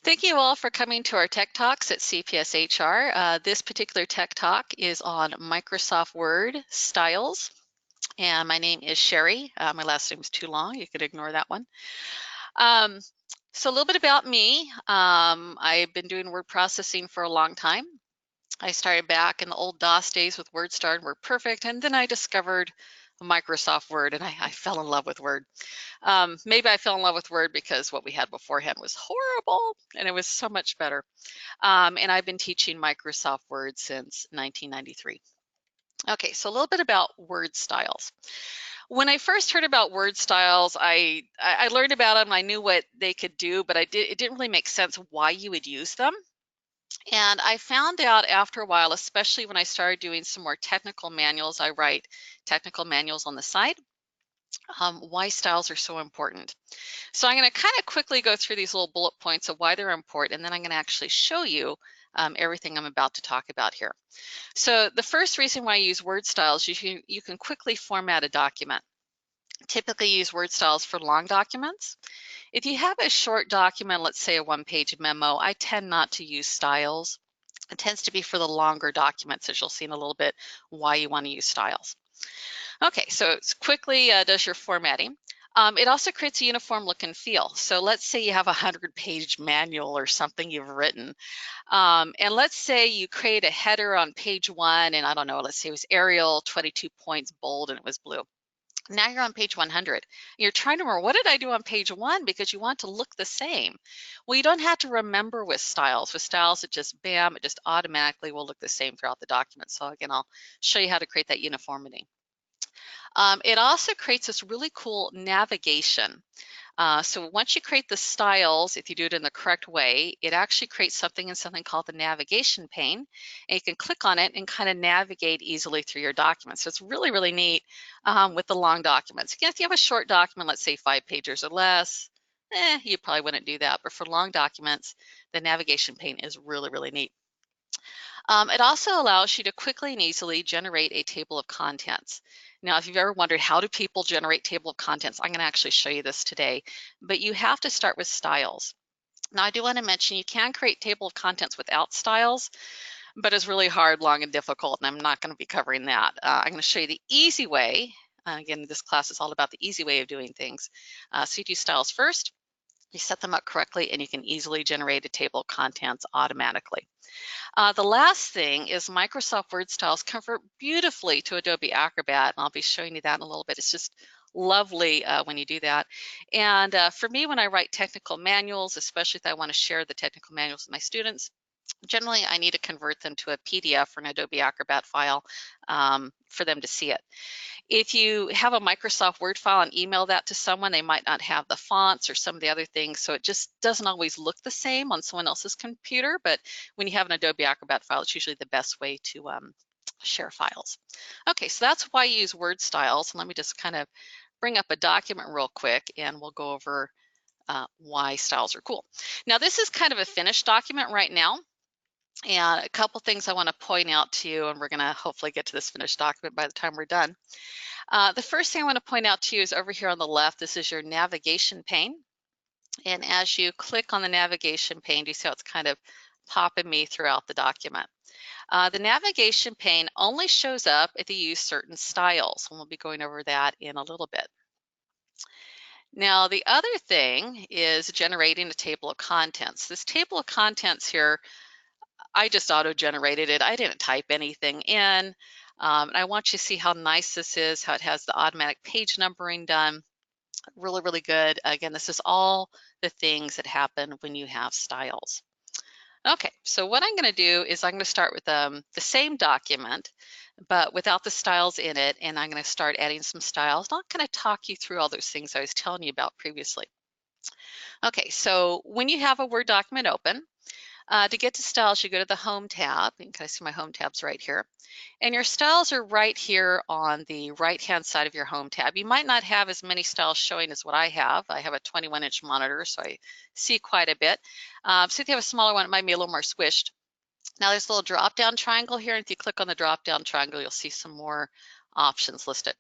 Thank you all for coming to our Tech Talks at CPS HR. This particular Tech Talk is on Microsoft Word styles, and my name is Sherry. My last name is too long. You could ignore that one. Um, so a little bit about me. I've been doing word processing for a long time. I started back in the old DOS days with WordStar and WordPerfect, and then I discovered Microsoft Word, and I fell in love with Word. Maybe I fell in love with Word because what we had beforehand was horrible, and it was so much better. And I've been teaching Microsoft Word since 1993. Okay, so a little bit about word styles. When I first heard about word styles, I learned about them. I knew what they could do, but it didn't really make sense why you would use them. And I found out after a while, especially when I started doing some more technical manuals, I write technical manuals on the side, why styles are so important. So I'm going to kind of quickly go through these little bullet points of why they're important, and then I'm going to actually show you everything I'm about to talk about here. So the first reason why I use word styles, you can quickly format a document. Typically use word styles for long documents. If you have a short document, let's say a one-page memo, I tend not to use styles. It tends to be for the longer documents, as you'll see in a little bit why you want to use styles. Okay, so it quickly does your formatting. It also creates a uniform look and feel. So let's say you have a 100-page manual or something you've written. And let's say you create a header on page 1, and I don't know, let's say it was Arial 22 points bold and it was blue. Now you're on page 100. You're trying to remember, what did I do on page 1? Because you want to look the same. Well, you don't have to remember with styles. With styles, it just, bam, it just automatically will look the same throughout the document. So again, I'll show you how to create that uniformity. It also creates this really cool navigation. So once you create the styles, if you do it in the correct way, it actually creates something in something called the navigation pane, and you can click on it and kind of navigate easily through your document. So it's really, really neat with the long documents. Again, if you have a short document, let's say 5 pages or less, you probably wouldn't do that. But for long documents, the navigation pane is really, really neat. It also allows you to quickly and easily generate a table of contents. Now, if you've ever wondered how do people generate table of contents, I'm going to actually show you this today, but you have to start with styles. Now, I do want to mention you can create table of contents without styles, but it's really hard, long, and difficult, and I'm not going to be covering that. I'm going to show you the easy way. Again, this class is all about the easy way of doing things. So you do styles first, you set them up correctly, and you can easily generate a table of contents automatically. The last thing is Microsoft Word styles convert beautifully to Adobe Acrobat, and I'll be showing you that in a little bit. It's just lovely when you do that. And for me, when I write technical manuals, especially if I want to share the technical manuals with my students, generally I need to convert them to a PDF or an Adobe Acrobat file for them to see it. If you have a Microsoft Word file and email that to someone, they might not have the fonts or some of the other things, so it just doesn't always look the same on someone else's computer, but when you have an Adobe Acrobat file, it's usually the best way to share files. Okay, so that's why I use word styles. And let me just kind of bring up a document real quick and we'll go over why styles are cool. Now, this is kind of a finished document right now. And a couple things I want to point out to you, and we're going to hopefully get to this finished document by the time we're done. The first thing I want to point out to you is over here on the left, this is your navigation pane. And as you click on the navigation pane, do you see how it's kind of popping me throughout the document? The navigation pane only shows up if you use certain styles, and we'll be going over that in a little bit. Now, the other thing is generating a table of contents. This table of contents here, I just auto-generated it. I didn't type anything in. And I want you to see how nice this is, how it has the automatic page numbering done. Really, really good. Again, this is all the things that happen when you have styles. Okay, so what I'm going to do is I'm going to start with the same document, but without the styles in it, and I'm going to start adding some styles. I'm not going to talk you through all those things I was telling you about previously. Okay, so when you have a Word document open, to get to styles, you go to the Home tab. You can kind of see my Home tabs right here. And your styles are right here on the right-hand side of your Home tab. You might not have as many styles showing as what I have. I have a 21-inch monitor, so I see quite a bit. So if you have a smaller one, it might be a little more squished. Now there's a little drop-down triangle here, and if you click on the drop-down triangle, you'll see some more options listed.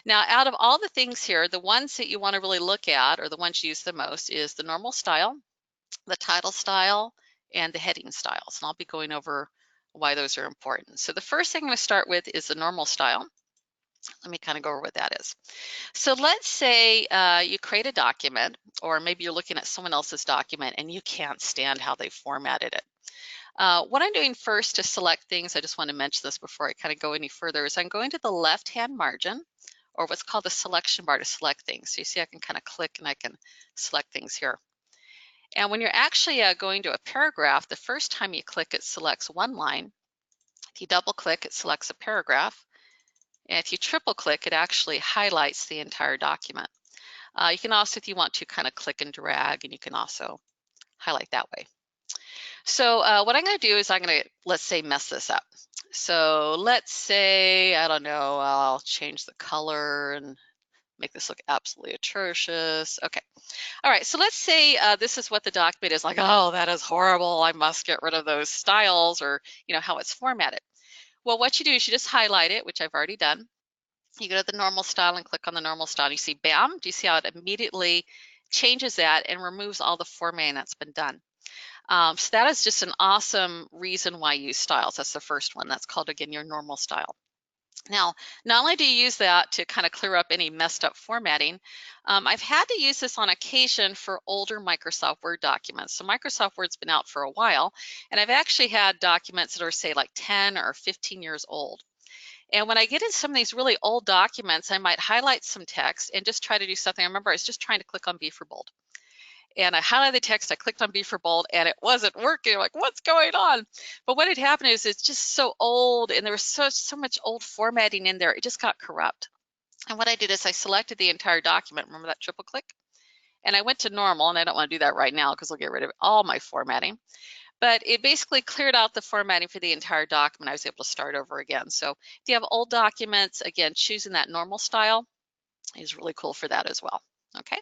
Now, out of all the things here, the ones that you want to really look at, or the ones you use the most, is the normal style. the title style, and the heading styles. And I'll be going over why those are important. So the first thing I'm going to start with is the normal style. Let me kind of go over what that is. So let's say you create a document, or maybe you're looking at someone else's document and you can't stand how they formatted it. What I'm doing first to select things, I just want to mention this before I kind of go any further, is I'm going to the left-hand margin, or what's called the selection bar, to select things. So you see I can kind of click and I can select things here. And when you're actually going to a paragraph, the first time you click, it selects one line. If you double click, it selects a paragraph. And if you triple click, it actually highlights the entire document. You can also, if you want to, kind of click and drag, and you can also highlight that way. So what I'm going to do is I'm going to, let's say, mess this up. So let's say, I don't know, I'll change the color and make this look absolutely atrocious. Okay. All right. So let's say this is what the document is like. Oh, that is horrible. I must get rid of those styles, or, how it's formatted. Well, what you do is you just highlight it, which I've already done. You go to the normal style and click on the normal style. You see, bam, do you see how it immediately changes that and removes all the formatting that's been done? So that is just an awesome reason why you use styles. That's the first one. That's called, again, your normal style. Now, not only do you use that to kind of clear up any messed up formatting, I've had to use this on occasion for older Microsoft Word documents. So Microsoft Word's been out for a while, and I've actually had documents that are, say, like 10 or 15 years old. And when I get in some of these really old documents, I might highlight some text and just try to do something. I remember I was just trying to click on B for bold. And I highlighted the text, I clicked on B for bold, and it wasn't working. I'm like, what's going on? But what had happened is it's just so old, and there was so much old formatting in there, it just got corrupt. And what I did is I selected the entire document. Remember that triple click? And I went to normal, and I don't want to do that right now because I'll get rid of all my formatting. But it basically cleared out the formatting for the entire document. I was able to start over again. So if you have old documents, again, choosing that normal style is really cool for that as well. Okay.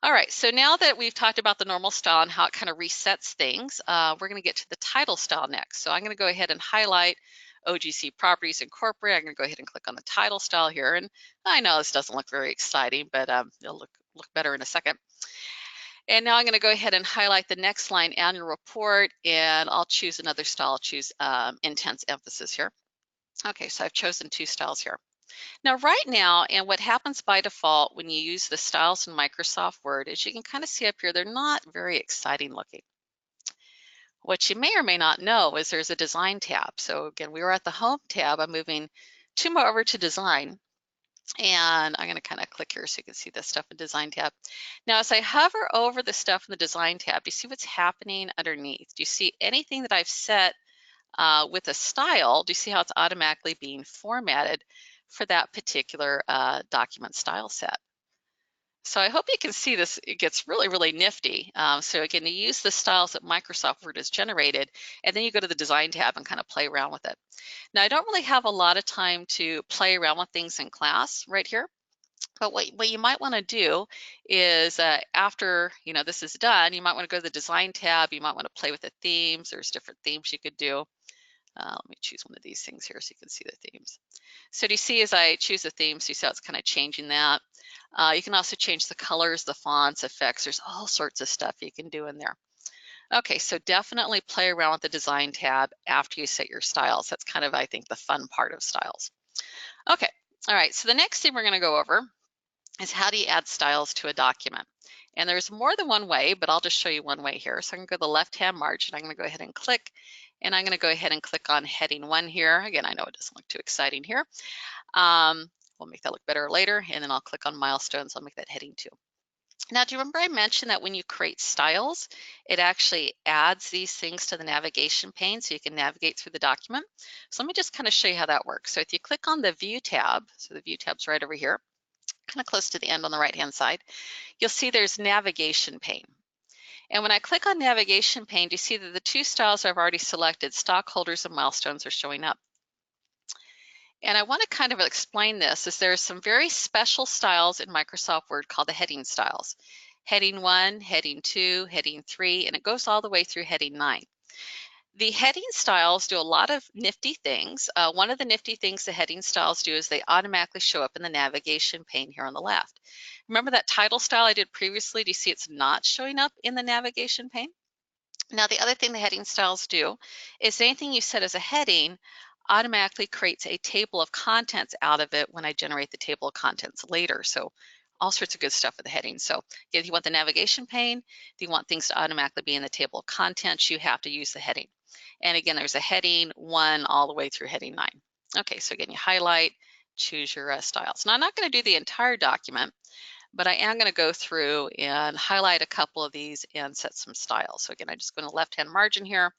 All right, so now that we've talked about the normal style and how it kind of resets things, we're going to get to the title style next. So I'm going to go ahead and highlight OGC Properties Incorporate. I'm going to go ahead and click on the title style here. And I know this doesn't look very exciting, but it'll look better in a second. And now I'm going to go ahead and highlight the next line, Annual Report, and I'll choose another style. I'll choose Intense Emphasis here. Okay, so I've chosen two styles here. Now, right now, and what happens by default when you use the styles in Microsoft Word is you can kind of see up here, they're not very exciting looking. What you may or may not know is there's a Design tab. So again, we were at the Home tab. I'm moving two more over to Design. And I'm going to kind of click here so you can see the stuff in Design tab. Now, as I hover over the stuff in the Design tab, do you see what's happening underneath? Do you see anything that I've set with a style? Do you see how it's automatically being formatted for that particular document style set? So I hope you can see this. It gets really, really nifty. So again, you use the styles that Microsoft Word has generated, and then you go to the Design tab and kind of play around with it. Now, I don't really have a lot of time to play around with things in class right here. But what you might want to do is after this is done, you might want to go to the Design tab. You might want to play with the themes. There's different themes you could do. Let me choose one of these things here so you can see the themes. So do you see as I choose the themes, you see how it's kind of changing that. You can also change the colors, the fonts, effects. There's all sorts of stuff you can do in there. Okay, so definitely play around with the Design tab after you set your styles. That's kind of, I think, the fun part of styles. Okay, all right, so the next thing we're going to go over is how do you add styles to a document? And there's more than one way, but I'll just show you one way here. So I'm going to go to the left-hand margin. I'm going to go ahead and click, and I'm going to go ahead and click on heading 1 here. Again, I know it doesn't look too exciting here. We'll make that look better later, and then I'll click on milestones. I'll make that heading 2. Now, do you remember I mentioned that when you create styles, it actually adds these things to the navigation pane so you can navigate through the document? So let me just kind of show you how that works. So if you click on the View tab, so the View tab's right over here, kind of close to the end on the right-hand side, you'll see there's navigation pane. And when I click on navigation pane, do you see that the two styles I've already selected, stockholders and milestones, are showing up? And I want to kind of explain this, as there are some very special styles in Microsoft Word called the heading styles. Heading 1, heading 2, heading 3, and it goes all the way through heading 9. The heading styles do a lot of nifty things. One of the nifty things the heading styles do is they automatically show up in the navigation pane here on the left. Remember that title style I did previously? Do you see it's not showing up in the navigation pane? Now, the other thing the heading styles do is anything you set as a heading automatically creates a table of contents out of it when I generate the table of contents later. So all sorts of good stuff with the headings. So if you want the navigation pane, if you want things to automatically be in the table of contents, you have to use the heading. And again, there's a heading 1 all the way through heading 9. Okay, so again, you highlight, choose your styles. Now, I'm not going to do the entire document, but I am going to go through and highlight a couple of these and set some styles. So again, I just go in the left-hand margin here,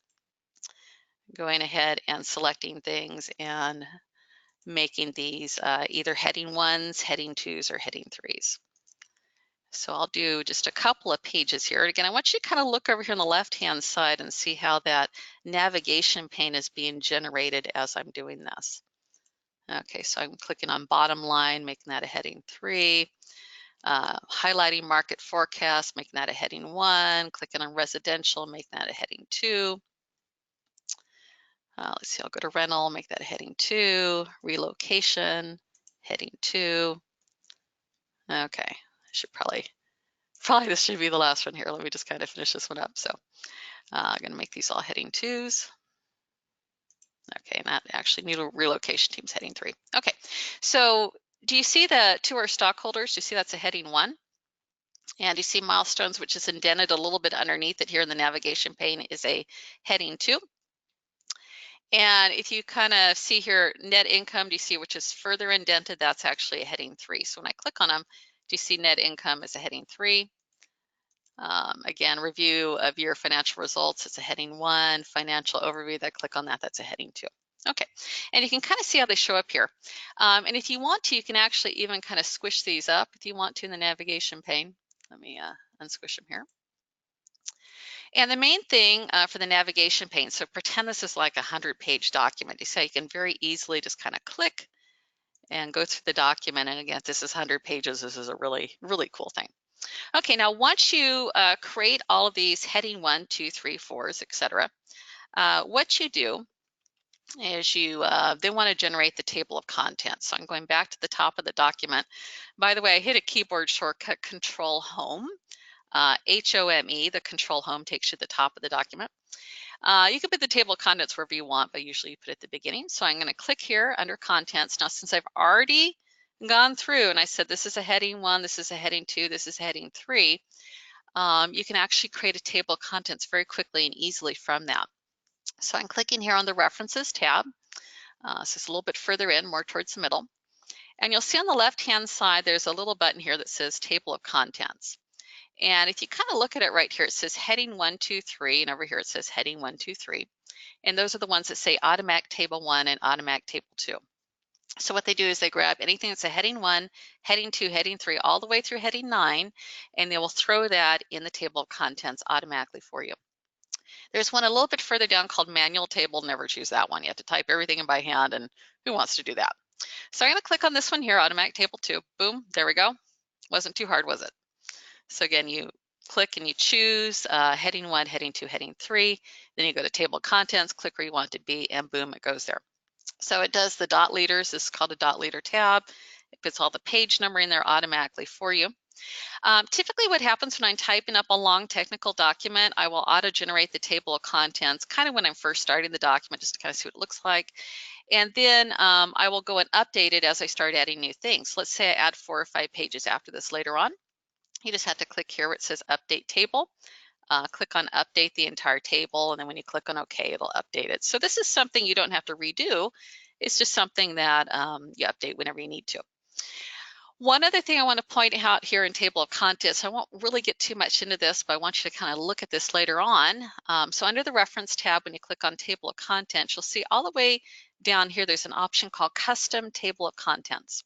going ahead and selecting things and making these either heading 1s, heading 2s, or heading 3s. So I'll do just a couple of pages here. Again, I want you to kind of look over here on the left-hand side and see how that navigation pane is being generated as I'm doing this. Okay, so I'm clicking on bottom line, making that a heading 3. Highlighting market forecast, making that a heading 1, clicking on residential, making that a heading 2. Let's see, I'll go to rental, make that a heading 2, relocation, heading 2. Okay, I should probably this should be the last one here. Let me just kind of finish this one up. So I'm gonna make these all heading 2s. Okay, and that actually new relocation team's heading 3. Okay, so do you see the to our stockholders? Do you see that's a heading 1? And you see milestones, which is indented a little bit underneath it here in the navigation pane, is a heading 2. And if you kind of see here, net income, do you see which is further indented? That's actually a heading 3. So when I click on them, do you see net income is a heading 3? Again, review of your financial results, it's a heading 1. Financial overview, that click on that, that's a heading 2. Okay, and you can kind of see how they show up here. And if you want to, you can actually even kind of squish these up if you want to in the navigation pane. Let me unsquish them here. And the main thing for the navigation pane, so pretend this is like a 100-page document. You say you can very easily just kind of click and go through the document. And again, if this is 100 pages, this is a really, really cool thing. Okay, now once you create all of these heading 1, 2, 3, 4s, etc., what you do is you then want to generate the table of contents. So I'm going back to the top of the document. By the way, I hit a keyboard shortcut, Control Home. HOME, the Control Home takes you to the top of the document. You can put the table of contents wherever you want, but usually you put it at the beginning. So I'm going to click here under Contents. Now, since I've already gone through and I said this is a heading 1, this is a heading 2, this is heading 3, you can actually create a table of contents very quickly and easily from that. So I'm clicking here on the References tab. So it's a little bit further in, more towards the middle. And you'll see on the left-hand side, there's a little button here that says Table of Contents. And if you kind of look at it right here, it says heading 1, 2, 3, and over here it says heading 1, 2, 3. And those are the ones that say automatic table 1 and automatic table 2. So what they do is they grab anything that's a heading 1, heading 2, heading 3, all the way through heading 9, and they will throw that in the table of contents automatically for you. There's one a little bit further down called manual table. Never choose that one. You have to type everything in by hand, and who wants to do that? So I'm going to click on this one here, automatic table 2. Boom, there we go. Wasn't too hard, was it? So again, you click and you choose heading 1, heading 2, heading 3. Then you go to table of contents, click where you want it to be, and boom, it goes there. So it does the dot leaders. This is called a dot leader tab. It puts all the page number in there automatically for you. Typically what happens when I'm typing up a long technical document, I will auto-generate the table of contents kind of when I'm first starting the document just to kind of see what it looks like. And then I will go and update it as I start adding new things. Let's say I add 4 or 5 pages after this later on. You just have to click here where it says Update Table. Click on Update the entire table, and then when you click on OK, it'll update it. So this is something you don't have to redo. It's just something that you update whenever you need to. One other thing I want to point out here in Table of Contents, I won't really get too much into this, but I want you to kind of look at this later on. So under the Reference tab, when you click on Table of Contents, you'll see all the way down here, there's an option called Custom Table of Contents.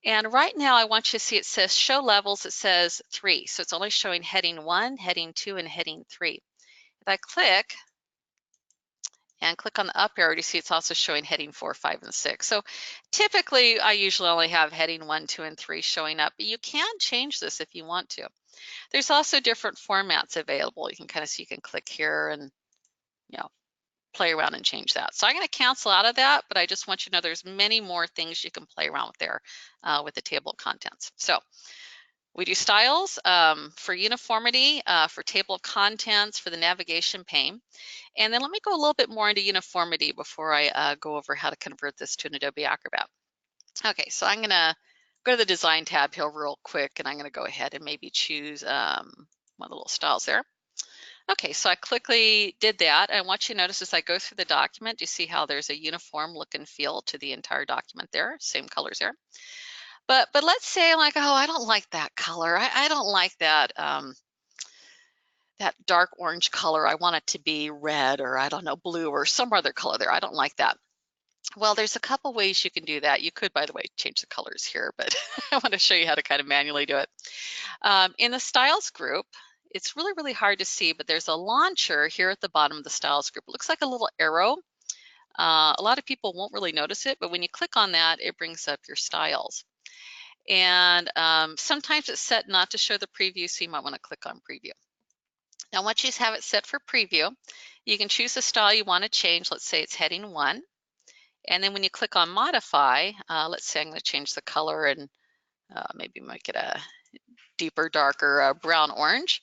And right now I want you to see it says show levels, it says 3. So it's only showing heading 1, heading 2, and heading 3. If I click on the up arrow, you see it's also showing heading 4, 5, and 6. So typically I usually only have heading 1, 2, and 3 showing up, but you can change this if you want to. There's also different formats available. You can kind of see, you can click here and play around and change that. So I'm going to cancel out of that, but I just want you to know there's many more things you can play around with there with the table of contents. So we do styles for uniformity, for table of contents, for the navigation pane. And then let me go a little bit more into uniformity before I go over how to convert this to an Adobe Acrobat. Okay, so I'm gonna go to the design tab here real quick, and I'm gonna go ahead and maybe choose one of the little styles there. Okay, so I quickly did that. I want you to notice as I go through the document, you see how there's a uniform look and feel to the entire document there, same colors there. But let's say like, oh, I don't like that color. I don't like that that dark orange color. I want it to be red, or I don't know, blue, or some other color there. I don't like that. Well, there's a couple ways you can do that. You could, by the way, change the colors here, but I want to show you how to kind of manually do it. In the styles group, it's really, really hard to see, but there's a launcher here at the bottom of the styles group. It looks like a little arrow. A lot of people won't really notice it, but when you click on that, it brings up your styles. And sometimes it's set not to show the preview, so you might want to click on preview. Now, once you have it set for preview, you can choose the style you want to change. Let's say it's heading 1. And then when you click on modify, let's say I'm going to change the color and maybe make it a deeper, darker brown orange.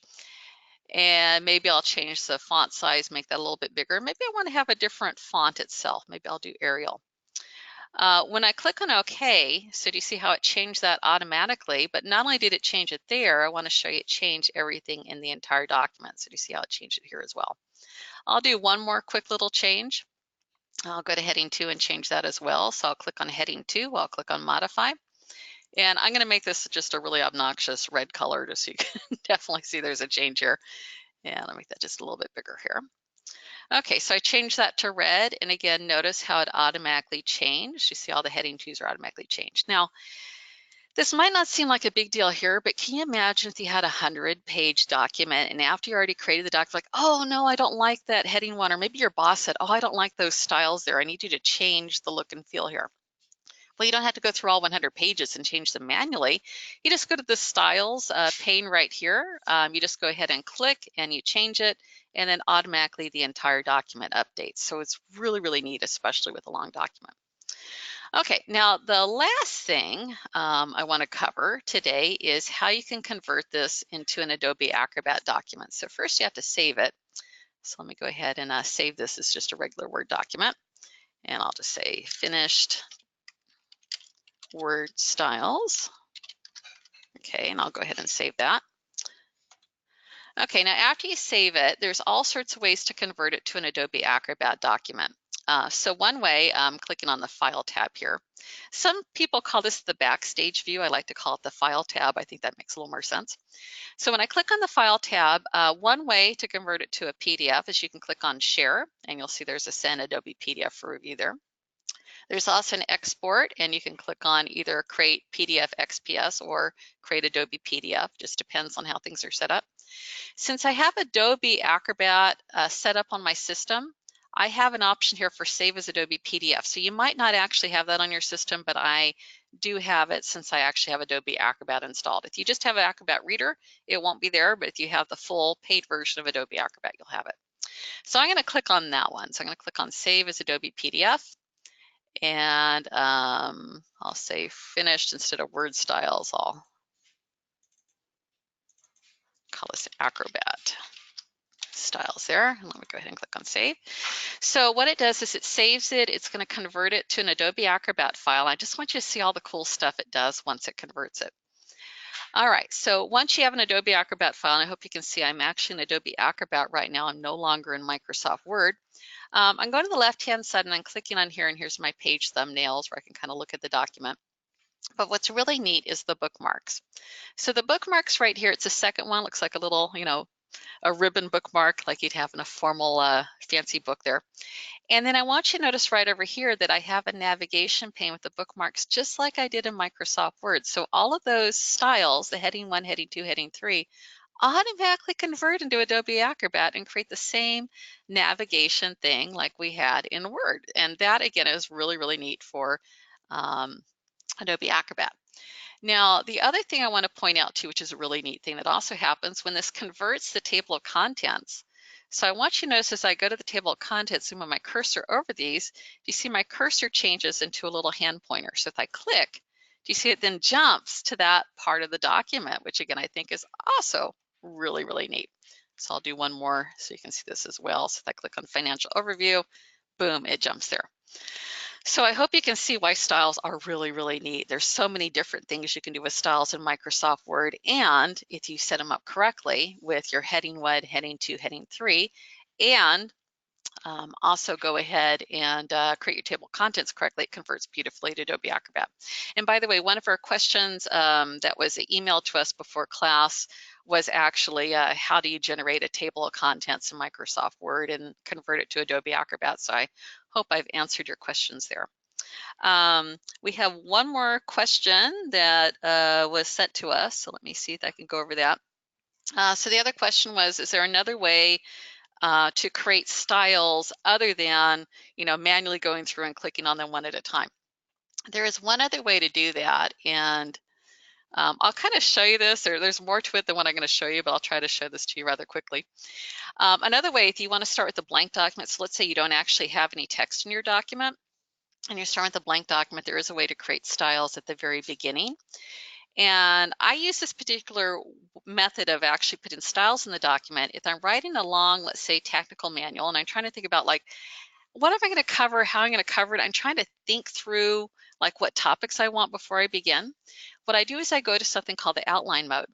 And maybe I'll change the font size, make that a little bit bigger. Maybe I want to have a different font itself. Maybe I'll do Arial. When I click on OK, so do you see how it changed that automatically? But not only did it change it there, I want to show you it changed everything in the entire document. So do you see how it changed it here as well? I'll do one more quick little change. I'll go to heading 2 and change that as well. So I'll click on heading 2, I'll click on modify. And I'm going to make this just a really obnoxious red color just so you can definitely see there's a change here. And I'll make that just a little bit bigger here. Okay, so I changed that to red. And again, notice how it automatically changed. You see all the heading 2s are automatically changed. Now, this might not seem like a big deal here, but can you imagine if you had a 100-page document and after you already created the document, like, oh no, I don't like that heading 1, or maybe your boss said, oh, I don't like those styles there. I need you to change the look and feel here. Well, you don't have to go through all 100 pages and change them manually. You just go to the styles pane right here. You just go ahead and click and you change it, and then automatically the entire document updates. So it's really, really neat, especially with a long document. Okay, now the last thing I want to cover today is how you can convert this into an Adobe Acrobat document. So first you have to save it. So let me go ahead and save this as just a regular Word document. And I'll just say finished Word styles. Okay, and I'll go ahead and save that. Okay, now after you save it, there's all sorts of ways to convert it to an Adobe Acrobat document. So one way, I'm clicking on the File tab here. Some people call this the backstage view. I like to call it the File tab. I think that makes a little more sense. So when I click on the File tab, one way to convert it to a PDF is you can click on Share, and you'll see there's a Send Adobe PDF for review there. There's also an export, and you can click on either Create PDF XPS or Create Adobe PDF. Just depends on how things are set up. Since I have Adobe Acrobat set up on my system, I have an option here for Save as Adobe PDF. So you might not actually have that on your system, but I do have it since I actually have Adobe Acrobat installed. If you just have an Acrobat Reader, it won't be there, but if you have the full paid version of Adobe Acrobat, you'll have it. So I'm going to click on that one. So I'm going to click on Save as Adobe PDF. And I'll say finished instead of Word styles. I'll call this Acrobat styles there. And let me go ahead and click on save. So what it does is it saves it. It's going to convert it to an Adobe Acrobat file. I just want you to see all the cool stuff it does once it converts it. All right, so once you have an Adobe Acrobat file, and I hope you can see I'm actually in Adobe Acrobat right now. I'm no longer in Microsoft Word. I'm going to the left-hand side and I'm clicking on here, and here's my page thumbnails where I can kind of look at the document. But what's really neat is the bookmarks. So the bookmarks right here, it's the second one, looks like a little, a ribbon bookmark like you'd have in a formal fancy book there. And then I want you to notice right over here that I have a navigation pane with the bookmarks just like I did in Microsoft Word. So all of those styles, the heading 1, heading 2, heading 3, automatically convert into Adobe Acrobat and create the same navigation thing like we had in Word. And that again is really, really neat for Adobe Acrobat. Now, the other thing I want to point out too, which is a really neat thing that also happens when this converts the table of contents. So I want you to notice as I go to the table of contents and when my cursor over these, do you see my cursor changes into a little hand pointer? So if I click, do you see it then jumps to that part of the document, which again, I think is also really, really neat. So I'll do one more so you can see this as well. So if I click on financial overview, boom, it jumps there. So I hope you can see why styles are really, really neat. There's so many different things you can do with styles in Microsoft Word, and if you set them up correctly with your heading 1, heading 2, heading 3, and also go ahead and create your table of contents correctly, it converts beautifully to Adobe Acrobat. And by the way, one of our questions that was emailed to us before class was actually how do you generate a table of contents in Microsoft Word and convert it to Adobe Acrobat? So I hope I've answered your questions there. We have one more question that was sent to us, so let me see if I can go over that. So the other question was, is there another way to create styles other than, manually going through and clicking on them one at a time? There is one other way to do that, and I'll kind of show you this. There's more to it than what I'm going to show you, but I'll try to show this to you rather quickly. Another way, if you want to start with a blank document, so let's say you don't actually have any text in your document, and you're starting with a blank document, there is a way to create styles at the very beginning. And I use this particular method of actually putting styles in the document. If I'm writing a long, let's say, technical manual, and I'm trying to think about like, what am I going to cover, how I'm going to cover it, I'm trying to think through like what topics I want before I begin. What I do is I go to something called the outline mode.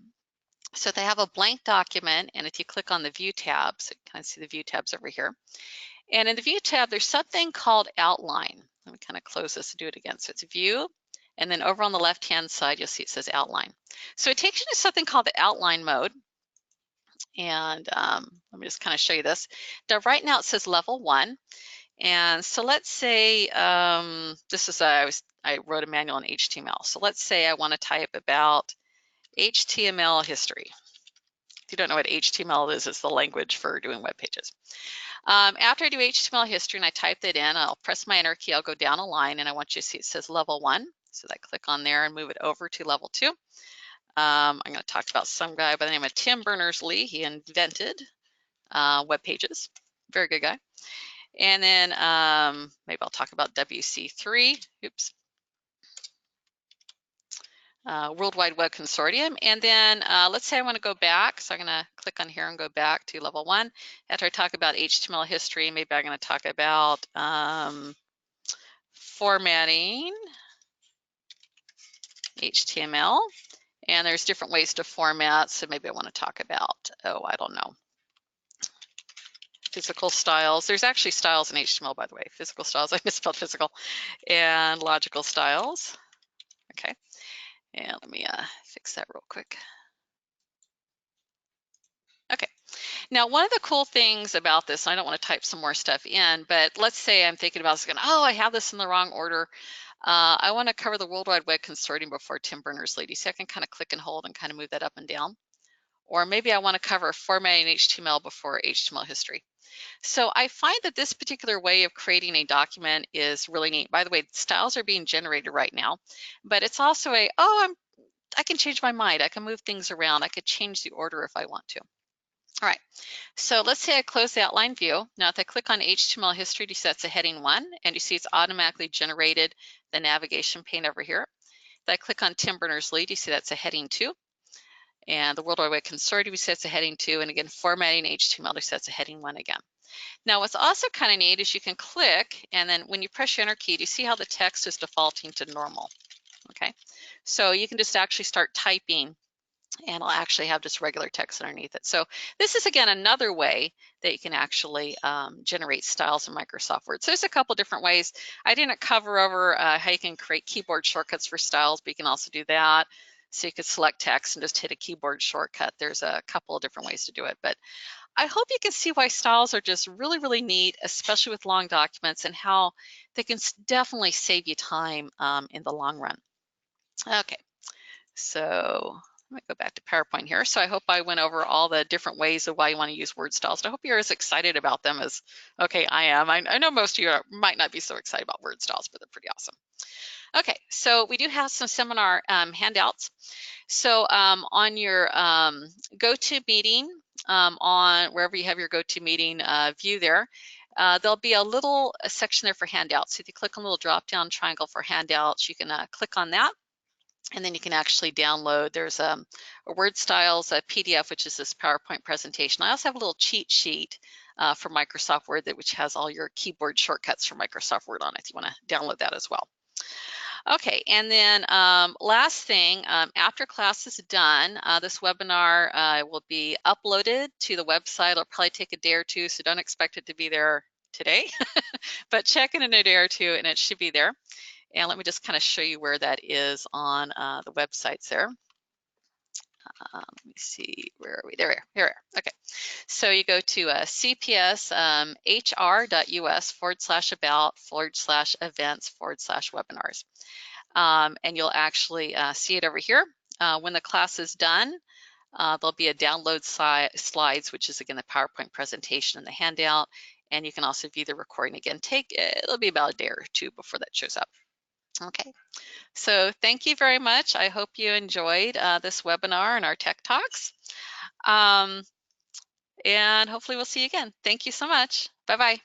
So if I have a blank document, and if you click on the view tabs, you kind of see the view tabs over here. And in the view tab, there's something called outline. Let me kind of close this and do it again. So it's view, and then over on the left-hand side, you'll see it says outline. So it takes you to something called the outline mode. And let me just kind of show you this. Now, right now it says level 1. And so let's say this is I wrote a manual in HTML. So let's say I want to type about HTML history. If you don't know what HTML is, it's the language for doing web pages. After I do HTML history and I type that in, I'll press my enter key, I'll go down a line, and I want you to see it says level 1. So I click on there and move it over to level 2. I'm going to talk about some guy by the name of Tim Berners-Lee. He invented web pages. Very good guy. And then maybe I'll talk about WC3. Oops. World Wide Web Consortium. And then let's say I want to go back. So I'm going to click on here and go back to level 1. After I talk about HTML history, maybe I'm going to talk about formatting HTML. And there's different ways to format. So maybe I want to talk about, I don't know, physical styles. There's actually styles in HTML, by the way. Physical styles, I misspelled physical. And logical styles. Okay. And let me fix that real quick. Okay. Now, one of the cool things about this, I don't want to type some more stuff in, but let's say I'm thinking about this, I have this in the wrong order. I want to cover the World Wide Web Consortium before Tim Berners-Lee. So I can kind of click and hold and kind of move that up and down. Or maybe I want to cover formatting HTML before HTML history. So I find that this particular way of creating a document is really neat. By the way, styles are being generated right now, but it's also I can change my mind. I can move things around. I could change the order if I want to. All right, so let's say I close the outline view. Now, if I click on HTML history, you see that's a heading 1, and you see it's automatically generated the navigation pane over here. If I click on Tim Berners-Lee, you see that's a heading 2. And the World Wide Web Consortium, you see that's a heading 2. And again, formatting HTML, you see that's a heading 1 again. Now, what's also kind of neat is you can click, and then when you press your enter key, do you see how the text is defaulting to normal? Okay, so you can just actually start typing, and I'll actually have just regular text underneath it. So this is, again, another way that you can actually generate styles in Microsoft Word. So there's a couple different ways. I didn't cover over how you can create keyboard shortcuts for styles, but you can also do that. So you could select text and just hit a keyboard shortcut. There's a couple of different ways to do it, but I hope you can see why styles are just really, really neat, especially with long documents, and how they can definitely save you time in the long run. Okay, so let me go back to PowerPoint here. So I hope I went over all the different ways of why you want to use word styles. I hope you're as excited about them as, I am. I know most of you might not be so excited about word styles, but they're pretty awesome. Okay, so we do have some seminar handouts. So on your GoToMeeting, on wherever you have your GoToMeeting view there. There'll be a little section there for handouts. So if you click on the little drop-down triangle for handouts, you can click on that, and then you can actually download. There's a Word Styles a PDF, which is this PowerPoint presentation. I also have a little cheat sheet for Microsoft Word which has all your keyboard shortcuts for Microsoft Word on it if you want to download that as well. Okay, and then last thing, after class is done, this webinar will be uploaded to the website. It'll probably take a day or two, so don't expect it to be there today, but check in a day or two and it should be there. And let me just kind of show you where that is on the websites there. Let me see, where are we? There we are. Here we are. Okay, so you go to cpshr.us/about/events/webinars. And you'll actually see it over here. When the class is done, there'll be a download slides, which is again the PowerPoint presentation and the handout. And you can also view the recording again. It'll be about a day or two before that shows up. Okay, so thank you very much. I hope you enjoyed this webinar and our Tech Talks. And hopefully we'll see you again. Thank you so much. Bye-bye.